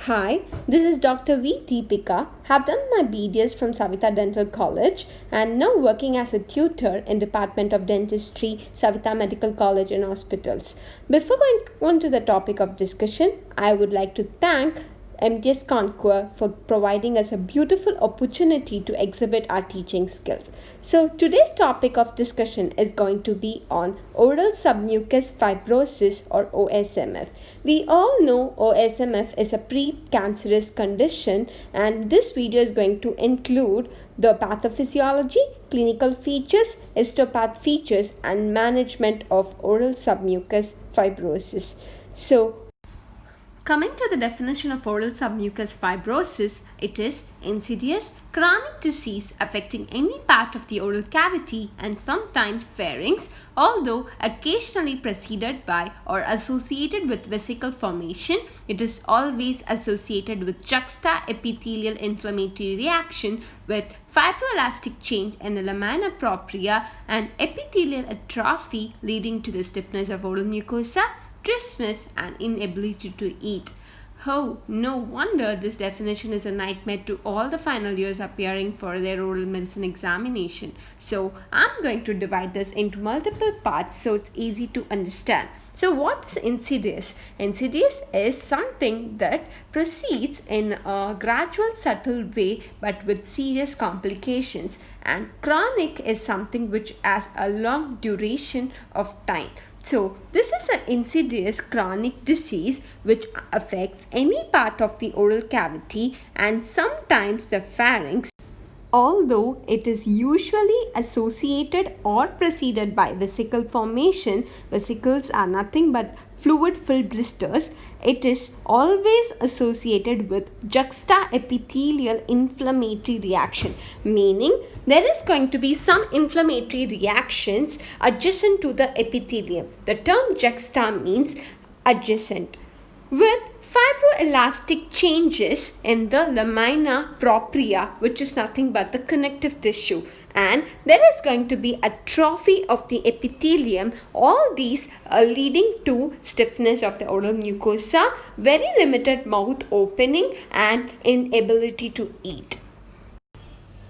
Hi, this is Dr. V. Deepika. Have done my BDS from Savita Dental College and now working as a tutor in Department of Dentistry, Savita Medical College and Hospitals. Before going on to the topic of discussion, I would like to thank MTS Concours for providing us a beautiful opportunity to exhibit our teaching skills. So today's topic of discussion is going to be on oral submucous fibrosis or OSMF. We all know OSMF is a pre-cancerous condition, and this video is going to include the pathophysiology, clinical features, histopath features and management of oral submucous fibrosis. So coming to the definition of oral submucous fibrosis, it is insidious chronic disease affecting any part of the oral cavity and sometimes pharynx, although occasionally preceded by or associated with vesicle formation. It is always associated with juxtaepithelial inflammatory reaction with fibroelastic change in the lamina propria and epithelial atrophy leading to the stiffness of oral mucosa, trismus and inability to eat. Oh, no wonder this definition is a nightmare to all the final years appearing for their oral medicine examination. So I'm going to divide this into multiple parts so it's easy to understand. So what is insidious? Insidious is something that proceeds in a gradual, subtle way but with serious complications, and chronic is something which has a long duration of time. So this is an insidious chronic disease which affects any part of the oral cavity and sometimes the pharynx, although it is usually associated or preceded by vesicle formation. Vesicles are nothing but fluid-filled blisters. It is always associated with juxtaepithelial inflammatory reaction, meaning there is going to be some inflammatory reactions adjacent to the epithelium. The term juxta means adjacent, with fibroelastic changes in the lamina propria, which is nothing but the connective tissue, and there is going to be atrophy of the epithelium. All these are leading to stiffness of the oral mucosa, very limited mouth opening and inability to eat.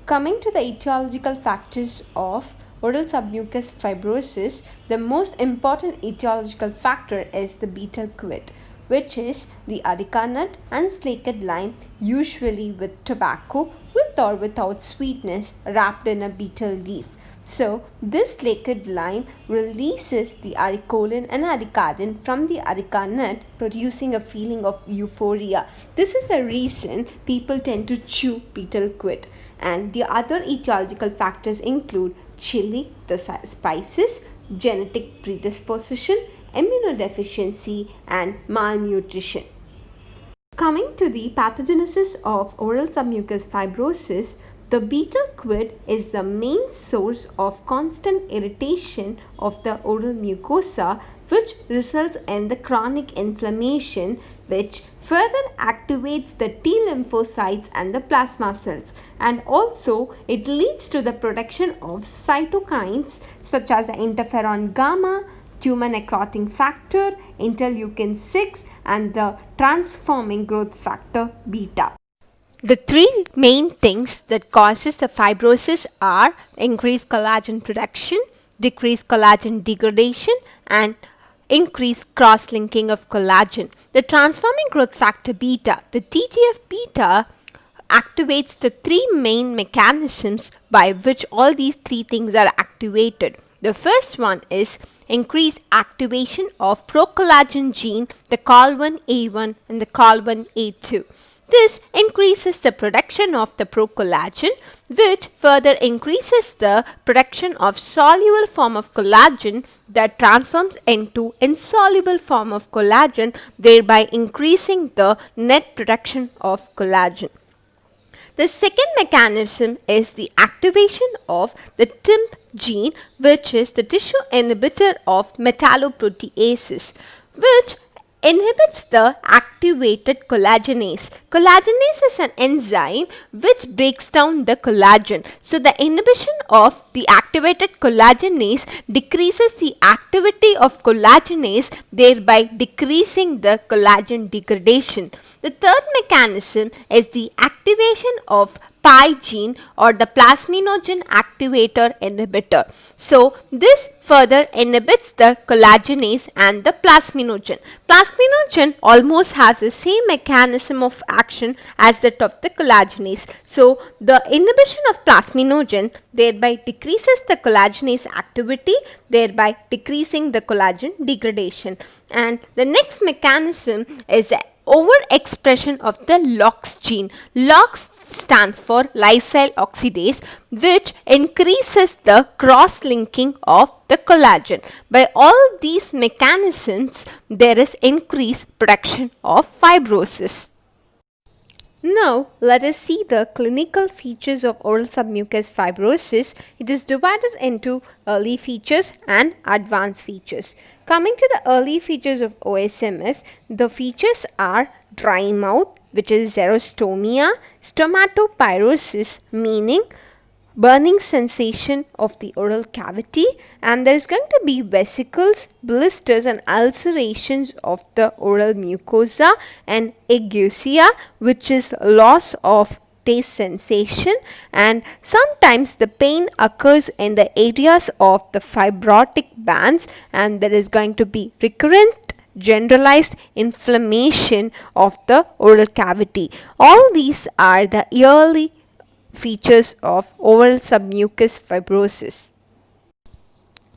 Coming to the etiological factors of oral submucous fibrosis, the most important etiological factor is the betel quid, which is the areca nut and slaked lime, usually with tobacco, with or without sweetness, wrapped in a betel leaf. So this slaked lime releases the arecolin and aricadin from the areca nut, producing a feeling of euphoria. This is the reason people tend to chew betel quid. And the other etiological factors include chili, the spices, genetic predisposition, immunodeficiency and malnutrition. Coming to the pathogenesis of oral submucous fibrosis, the betel quid is the main source of constant irritation of the oral mucosa, which results in the chronic inflammation, which further activates the T lymphocytes and the plasma cells, and also it leads to the production of cytokines such as the interferon gamma, tumor necrotic factor, interleukin 6 and the transforming growth factor beta. The three main things that causes the fibrosis are increased collagen production, decreased collagen degradation and increased cross-linking of collagen. The transforming growth factor beta, the TGF beta, activates the three main mechanisms by which all these three things are activated. The first one is increased activation of procollagen gene, the COL1A1 and the COL1A2. This increases the production of the procollagen, which further increases the production of soluble form of collagen that transforms into insoluble form of collagen, thereby increasing the net production of collagen. The second mechanism is the activation of the TIMP gene, which is the tissue inhibitor of metalloproteases, which inhibits the activated collagenase. Collagenase is an enzyme which breaks down the collagen. So the inhibition of the activated collagenase decreases the activity of collagenase, thereby decreasing the collagen degradation. The third mechanism is the activation of pi gene or the plasminogen activator inhibitor. So this further inhibits the collagenase and the plasminogen. Plasminogen almost has the same mechanism of action as that of the collagenase. So the inhibition of plasminogen thereby decreases the collagenase activity, thereby decreasing the collagen degradation. And the next mechanism is overexpression of the LOX gene. LOX stands for lysyl oxidase, which increases the cross-linking of the collagen. By all these mechanisms, there is increased production of fibrosis. Now, let us see the clinical features of oral submucous fibrosis. It is divided into early features and advanced features. Coming to the early features of OSMF, the features are dry mouth, which is xerostomia, stomatopyrosis, meaning burning sensation of the oral cavity, and there is going to be vesicles, blisters and ulcerations of the oral mucosa, and ageusia, which is loss of taste sensation, and sometimes the pain occurs in the areas of the fibrotic bands, and there is going to be recurrent generalized inflammation of the oral cavity. All these are the early features of oral submucous fibrosis.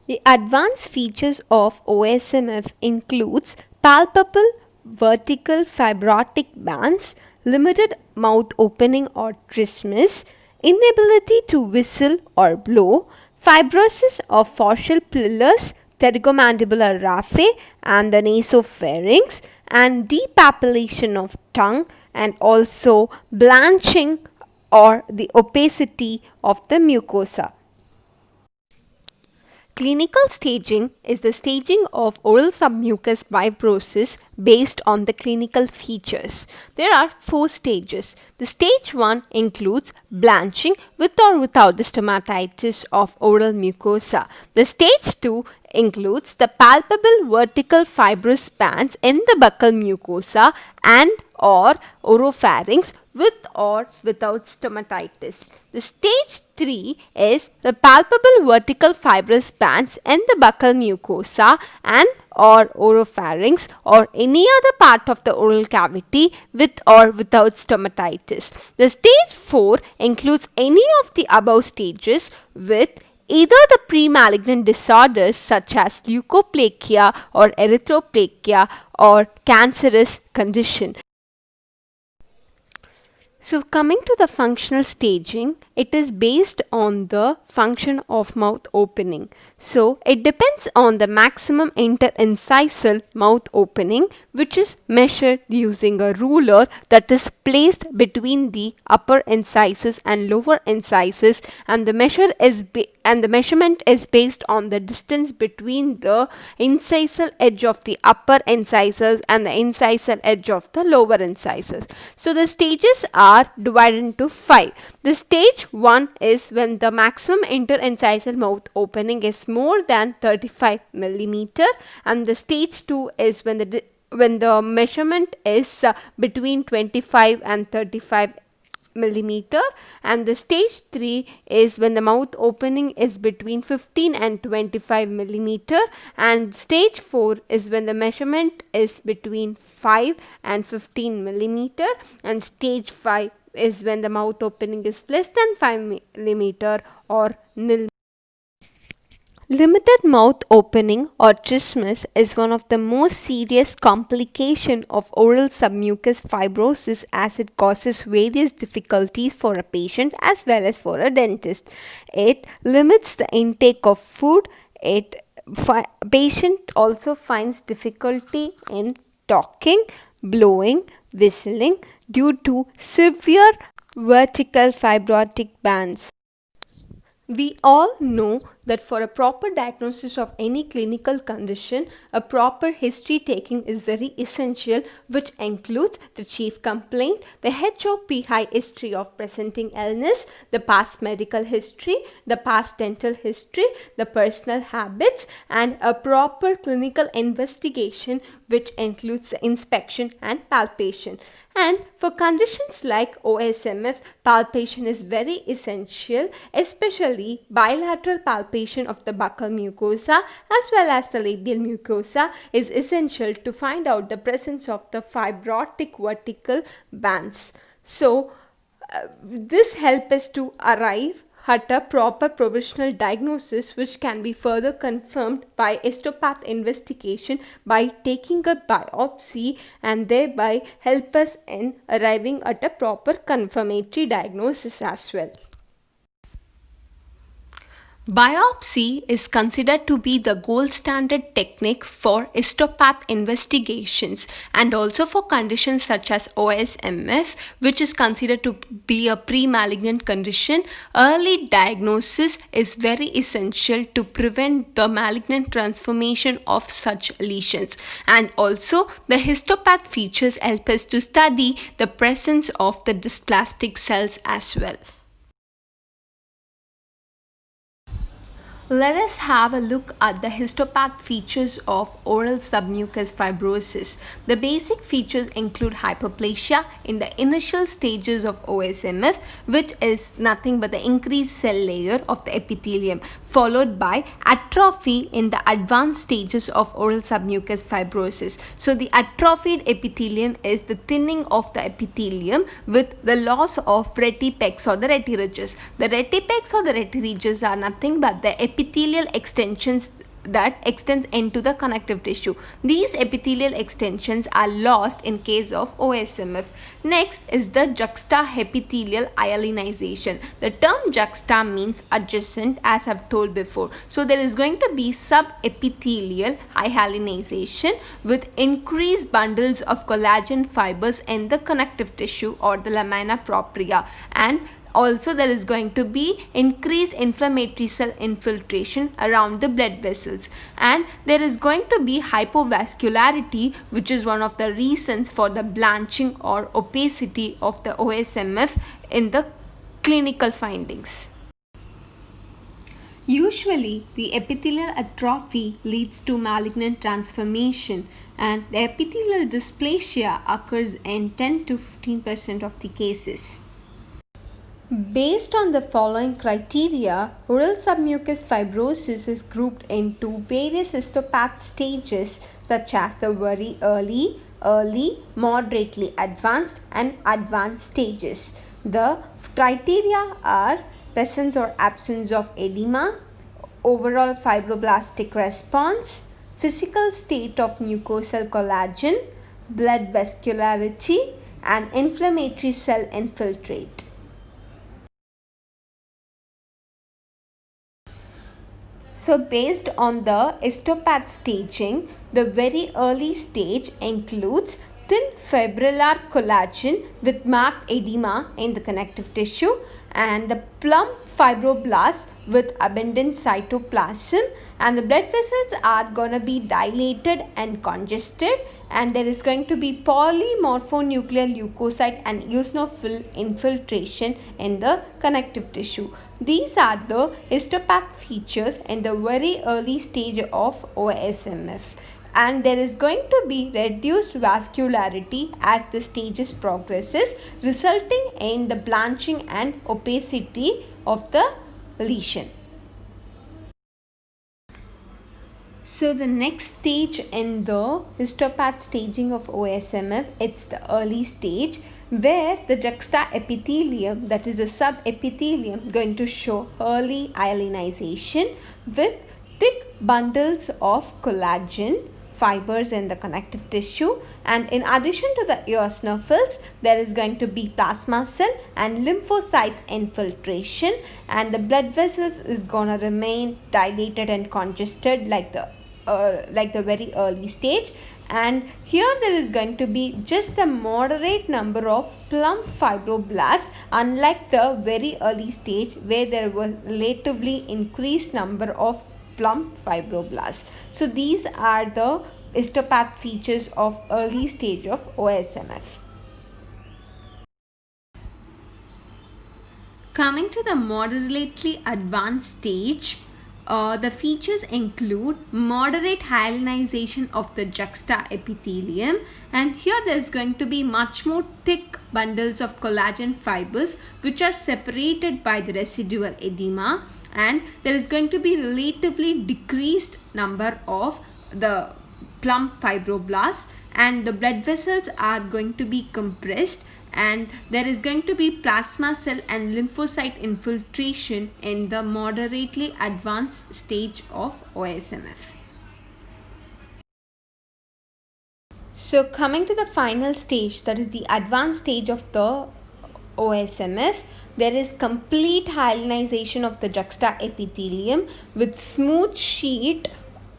The advanced features of OSMF includes palpable vertical fibrotic bands, limited mouth opening or trismus, inability to whistle or blow, fibrosis of facial pilars, pterygomandibular raphe and the nasopharynx, and depapillation of tongue, and also blanching or the opacity of the mucosa. Clinical staging is the staging of oral submucous fibrosis based on the clinical features. There are 4 stages. The stage 1 includes blanching with or without the stomatitis of oral mucosa. The stage 2 includes the palpable vertical fibrous bands in the buccal mucosa and or oropharynx with or without stomatitis. The stage 3 is the palpable vertical fibrous bands in the buccal mucosa and or oropharynx or any other part of the oral cavity with or without stomatitis. The stage 4 includes any of the above stages with either the pre-malignant disorders such as leukoplakia or erythroplakia or cancerous condition. So coming to the functional staging, it is based on the function of mouth opening. So it depends on the maximum interincisal mouth opening, which is measured using a ruler that is placed between the upper incisors and lower incisors, and the measurement is based on the distance between the incisal edge of the upper incisors and the incisal edge of the lower incisors. So the stages are divided into 5. The stage 1 is when the maximum interincisal mouth opening is more than 35 millimeter, and the stage 2 is when the measurement is between 25 and 35 millimeter, and the stage 3 is when the mouth opening is between 15 and 25 millimeter, and stage 4 is when the measurement is between 5 and 15 millimeter, and stage 5 is when the mouth opening is less than 5 millimeter or nil. Limited mouth opening or trismus is one of the most serious complications of oral submucous fibrosis, as it causes various difficulties for a patient as well as for a dentist. It limits the intake of food. Patient also finds difficulty in talking, blowing, whistling due to severe vertical fibrotic bands. We all know that for a proper diagnosis of any clinical condition, a proper history taking is very essential, which includes the chief complaint, the HOPI history of presenting illness, the past medical history, the past dental history, the personal habits, and a proper clinical investigation, which includes the inspection and palpation. And for conditions like OSMF, palpation is very essential, especially bilateral palpation of the buccal mucosa as well as the labial mucosa is essential to find out the presence of the fibrotic vertical bands. So, this helps us to arrive at a proper provisional diagnosis, which can be further confirmed by histopath investigation by taking a biopsy, and thereby help us in arriving at a proper confirmatory diagnosis as well. Biopsy is considered to be the gold standard technique for histopath investigations, and also for conditions such as OSMF, which is considered to be a pre-malignant condition. Early diagnosis is very essential to prevent the malignant transformation of such lesions, and also the histopath features help us to study the presence of the dysplastic cells as well. Let us have a look at the histopath features of oral submucous fibrosis. The basic features include hyperplasia in the initial stages of OSMF, which is nothing but the increased cell layer of the epithelium, followed by atrophy in the advanced stages of oral submucous fibrosis. So the atrophied epithelium is the thinning of the epithelium with the loss of retipex or the retiridges. The retipex or the retiridges are nothing but the epithelial extensions that extends into the connective tissue. These epithelial extensions are lost in case of OSMF. Next is the juxtaepithelial hyalinization. The term juxta means adjacent, as I've told before. So there is going to be subepithelial hyalinization with increased bundles of collagen fibers in the connective tissue or the lamina propria, and also there is going to be increased inflammatory cell infiltration around the blood vessels, and there is going to be hypovascularity, which is one of the reasons for the blanching or opacity of the OSMF in the clinical findings. Usually, the epithelial atrophy leads to malignant transformation, and the epithelial dysplasia occurs in 10 to 15% of the cases. Based on the following criteria, oral submucous fibrosis is grouped into various histopath stages such as the very early, moderately advanced, and advanced stages. The criteria are presence or absence of edema, overall fibroblastic response, physical state of mucosal collagen, blood vascularity, and inflammatory cell infiltrate. So based on the histopath staging, the very early stage includes thin fibrillar collagen with marked edema in the connective tissue, and the plump fibroblasts with abundant cytoplasm, and the blood vessels are going to be dilated and congested, and there is going to be polymorphonuclear leukocyte and eosinophil infiltration in the connective tissue. These are the histopath features in the very early stage of OSMF, and there is going to be reduced vascularity as the stages progresses, resulting in the blanching and opacity of the lesion. So the next stage in the histopath staging of OSMF, it's the early stage, where the juxtaepithelium, that is the subepithelium, going to show early hyalinization with thick bundles of collagen fibers in the connective tissue, and in addition to the eosinophils, there is going to be plasma cell and lymphocytes infiltration, and the blood vessels is gonna remain dilated and congested like the very early stage, and here there is going to be just a moderate number of plump fibroblasts, unlike the very early stage where there was relatively increased number of plump fibroblasts. So these are the histopath features of early stage of OSMF. Coming to the moderately advanced stage, the features include moderate hyalinization of the juxta epithelium, and here there is going to be much more thick bundles of collagen fibers which are separated by the residual edema, and there is going to be relatively decreased number of the plump fibroblasts, and the blood vessels are going to be compressed, and there is going to be plasma cell and lymphocyte infiltration in the moderately advanced stage of OSMF. So coming to the final stage, that is the advanced stage of the OSMF, there is complete hyalinization of the juxta epithelium with smooth sheet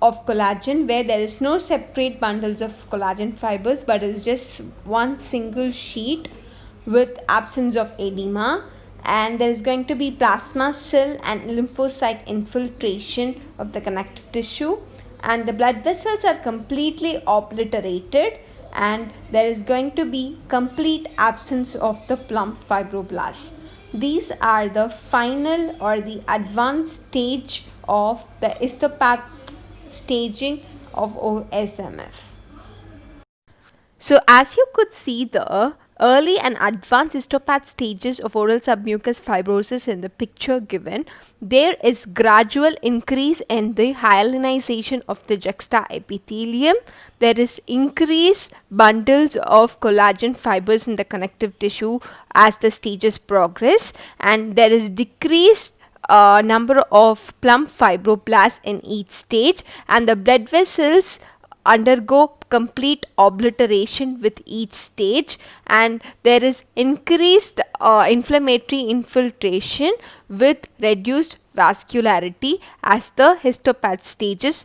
of collagen, where there is no separate bundles of collagen fibers but is just one single sheet with absence of edema, and there is going to be plasma cell and lymphocyte infiltration of the connective tissue, and the blood vessels are completely obliterated, and there is going to be complete absence of the plump fibroblasts. These are the final or the advanced stage of the histopath staging of OSMF. So as you could see, the early and advanced histopath stages of oral submucous fibrosis in the picture given, there is gradual increase in the hyalinization of the juxta epithelium. There is increased bundles of collagen fibers in the connective tissue as the stages progress, and there is decreased number of plump fibroblasts in each stage, and the blood vessels undergo complete obliteration with each stage, and there is increased inflammatory infiltration with reduced vascularity as the histopath stages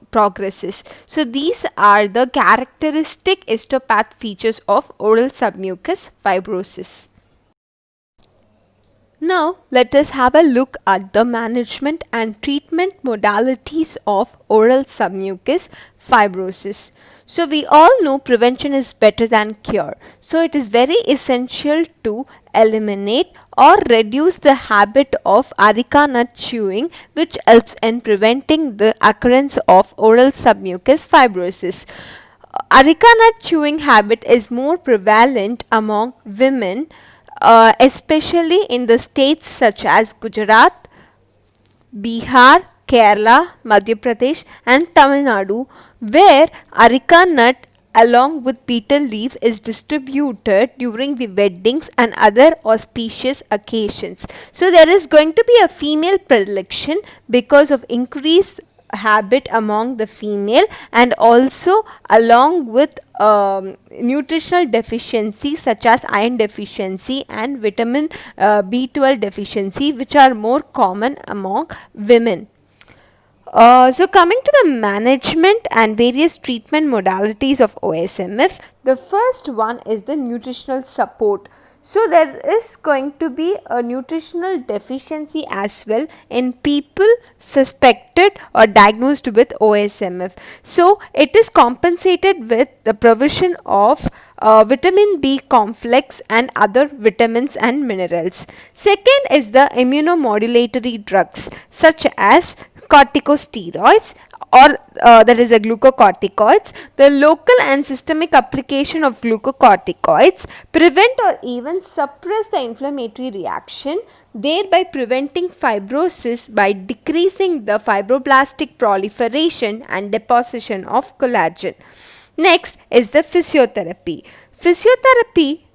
progresses. So these are the characteristic histopath features of oral submucous fibrosis. Now let us have a look at the management and treatment modalities of oral submucous fibrosis. So we all know prevention is better than cure. So it is very essential to eliminate or reduce the habit of areca nut chewing, which helps in preventing the occurrence of oral submucous fibrosis. Areca nut chewing habit is more prevalent among women, especially in the states such as Gujarat, Bihar, Kerala, Madhya Pradesh and Tamil Nadu, where areca nut along with betel leaf is distributed during the weddings and other auspicious occasions. So there is going to be a female predilection because of increased habit among the female, and also along with nutritional deficiency such as iron deficiency and vitamin B12 deficiency, which are more common among women. So coming to the management and various treatment modalities of OSMF, the first one is the nutritional support. So there is going to be a nutritional deficiency as well in people suspected or diagnosed with OSMF. So it is compensated with the provision of vitamin B complex and other vitamins and minerals. Second is the immunomodulatory drugs such as corticosteroids, or that is the glucocorticoids. The local and systemic application of glucocorticoids prevent or even suppress the inflammatory reaction, thereby preventing fibrosis by decreasing the fibroblastic proliferation and deposition of collagen. Next is the physiotherapy. Physiotherapy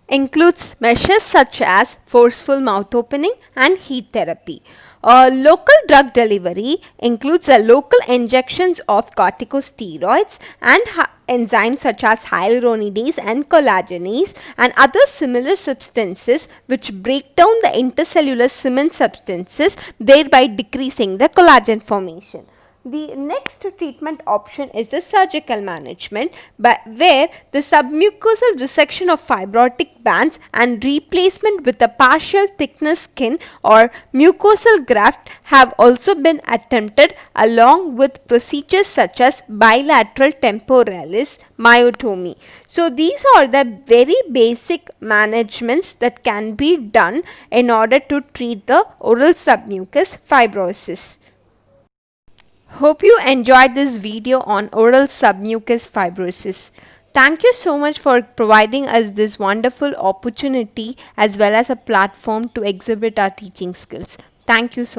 includes measures such as forceful mouth opening and heat therapy. Local drug delivery includes local injections of corticosteroids and enzymes such as hyaluronidase and collagenase and other similar substances which break down the intercellular cement substances, thereby decreasing the collagen formation. The next treatment option is the surgical management, where the submucosal resection of fibrotic bands and replacement with a partial thickness skin or mucosal graft have also been attempted, along with procedures such as bilateral temporalis myotomy. So these are the very basic managements that can be done in order to treat the oral submucous fibrosis. Hope you enjoyed this video on oral submucous fibrosis. Thank you so much for providing us this wonderful opportunity as well as a platform to exhibit our teaching skills. Thank you so much.